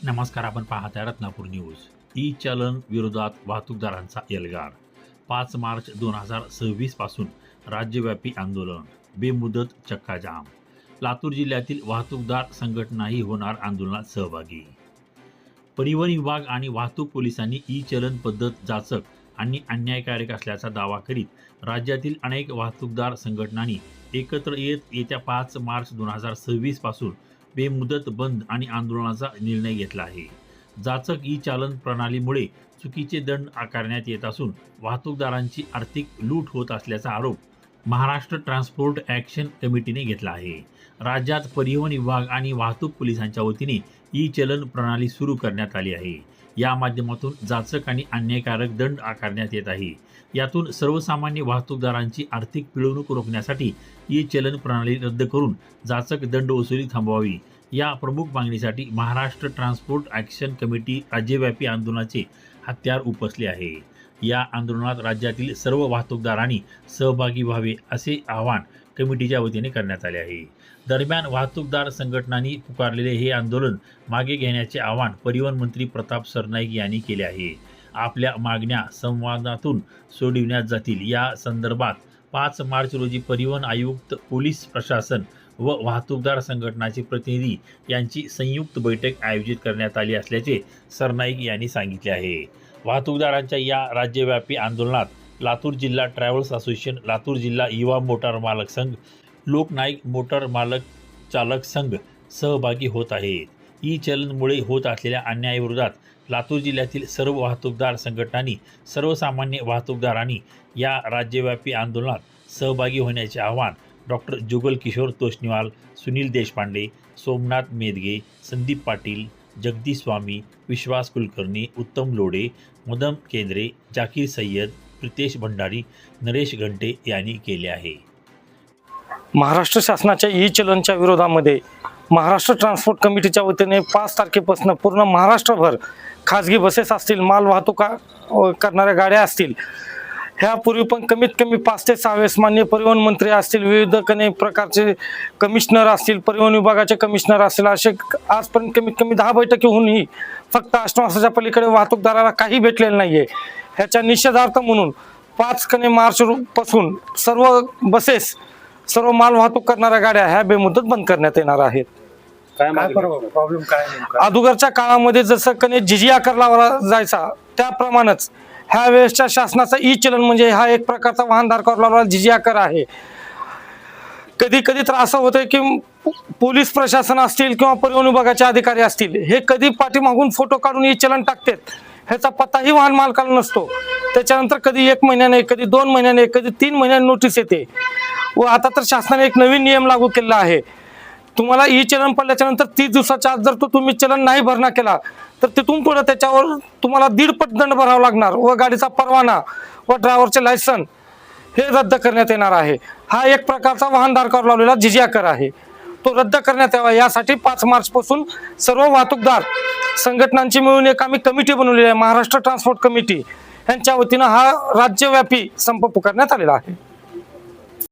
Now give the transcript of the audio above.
नमस्कार. आपण पाहत आहे रत्नापूर न्यूज. ई चलन विरोधात वाहतूकदारांचा एल्गार. 5 मार्च 2026 पासून राज्यव्यापी आंदोलन, बेमुदत चक्काजाम. लातूर जिल्ह्यातील वाहतूकदार संघटनाही होणार आंदोलनात सहभागी. परिवहन विभाग आणि वाहतूक पोलिसांनी ई चलन पद्धत जाचक आणि अन्यायकारक असल्याचा दावा करीत राज्यातील अनेक वाहतूकदार संघटनांनी एकत्र येत येत्या 5 मार्च 2026 पासून बेमुदत बंद आणि आंदोलनाचा निर्णय घेतला आहे. जाचक ई चालन प्रणालीमुळे चुकीचे दंड आकारण्यात येत असून वाहतूकदारांची आर्थिक लूट होत असल्याचा आरोप महाराष्ट्र ट्रान्सपोर्ट ॲक्शन कमिटीने घेतला आहे. राज्यात परिवहन विभाग आणि वाहतूक पोलिसांच्या वतीने ई चलन प्रणाली सुरू करण्यात आली आहे. या माध्यमातून जाचक आणि अन्यायकारक दंड आकारण्यात येत आहे. यातून सर्वसामान्य वाहतूकदारांची आर्थिक पिळवणूक रोखण्यासाठी ई चलन प्रणाली रद्द करून जाचक दंड वसुली थांबवावी, या प्रमुख मागणीसाठी महाराष्ट्र ट्रान्सपोर्ट ॲक्शन कमिटी राज्यव्यापी आंदोलनाचे हत्यार उपसले आहे. या आंदोलनात राज्यातील सर्व वाहतूकदारांनी सहभागी व्हावे असे आवाहन कमिटीच्या वतीने करण्यात आले आहे. दरम्यान वाहतूकदार संघटनांनी पुकारलेले हे आंदोलन मागे घेण्याचे आवाहन परिवहन मंत्री प्रताप सरनाईक यांनी केले आहे. आपल्या मागण्या संवादातून सोडविण्यात जातील. या संदर्भात 5 मार्च रोजी परिवहन आयुक्त, पोलीस प्रशासन व वाहतूकदार संघटनाचे प्रतिनिधी यांची संयुक्त बैठक आयोजित करण्यात आली असल्याचे सरनाईक यांनी सांगितले आहे. वाहतूकदारांच्या या राज्यव्यापी आंदोलनात लातूर जिल्हा ट्रॅव्हल्स असोसिएशन, लातूर जिल्हा युवा मोटार मालक संघ, लोकनायक मोटार मालक चालक संघ सहभागी होत आहेत. ई चलनमुळे होत असलेल्या अन्यायाविरोधात लातूर जिल्ह्यातील सर्व वाहतूकदार संघटनांनी सर्वसामान्य वाहतूकदारांनी या राज्यव्यापी आंदोलनात सहभागी होण्याचे आवाहन डॉक्टर जुगल किशोर तोष्णीवाल, सुनील देशपांडे, सोमनाथ मेदगे, संदीप पाटील, जगदीश स्वामी, विश्वास कुलकर्णी, उत्तम लोढे, मदन केंद्रे, जाकीर सय्यद, प्रितेश भंडारी, नरेश घंटे यांनी केले आहे. महाराष्ट्र शासनाच्या ई चलनच्या विरोधामध्ये महाराष्ट्र ट्रान्सपोर्ट कमिटीच्या वतीने 5 तारखेपासून पूर्ण महाराष्ट्रभर खाजगी बसेस असतील, माल वाहतूक करणाऱ्या गाड्या असतील, ह्यापूर्वी पण कमीत कमी 5 ते 6 वेळेस माननीय परिवहन मंत्री असतील, विविध प्रकारचे कमिशनर असतील, परिवहन विभागाचे कमिशनर असतील, असे आजपर्यंत कमीत कमी 10 बैठकी होऊनही फक्त आश्वासनाच्या पलीकडे वाहतूकदाराला काही भेटलेलं नाही आहे. ह्याच्या निषेधार्थ म्हणून 5 मार्च पासून सर्व बसेस, सर्व माल वाहतूक करणाऱ्या गाड्या ह्या बेमुदत बंद करण्यात येणार आहेत. प्रॉब्लेम काय अगोदरच्या काळामध्ये जसं जिजी आकार लावला जायचा त्याप्रमाणेच ह्या वेळेसच्या शासनाचा ई चलन म्हणजे हा एक प्रकारचा वाहनधारकावर लावलेला जिजी आकार आहे. कधी कधी तर असं होतं की पोलीस प्रशासन असतील किंवा परिवहन विभागाचे अधिकारी असतील, हे कधी पाठीमागून फोटो काढून ई चलन टाकतात, ह्याचा पत्ताही वाहन मालकाला नसतो. त्याच्यानंतर कधी 1 महिन्याने, कधी 2 महिन्याने, कधी 3 महिन्याने नोटीस येते. व आता तर शासनाने एक नवीन नियम लागू केला आहे. तुम्हाला ई चलन पडल्याच्या नंतर 30 दिवसाच्या आत जर तुम्ही चलन नाही भरणा केला तर तिथून पुढे त्याच्यावर तुम्हाला 1.5 पट दंड भरावा लागणार व गाडीचा परवाना व ड्रायव्हरचे लायसन हे रद्द करण्यात येणार आहे. हा एक प्रकारचा वाहनधारकावर लावलेला जिजी आकार आहे, तो रद्द करण्यात यावा यासाठी 5 मार्च पासून सर्व वाहतूकदार संघटनांची मिळून एक आम्ही कमिटी बनवलेली आहे, महाराष्ट्र ट्रान्सपोर्ट कमिटी, यांच्या वतीनं हा राज्यव्यापी संप पुकारण्यात आलेला आहे.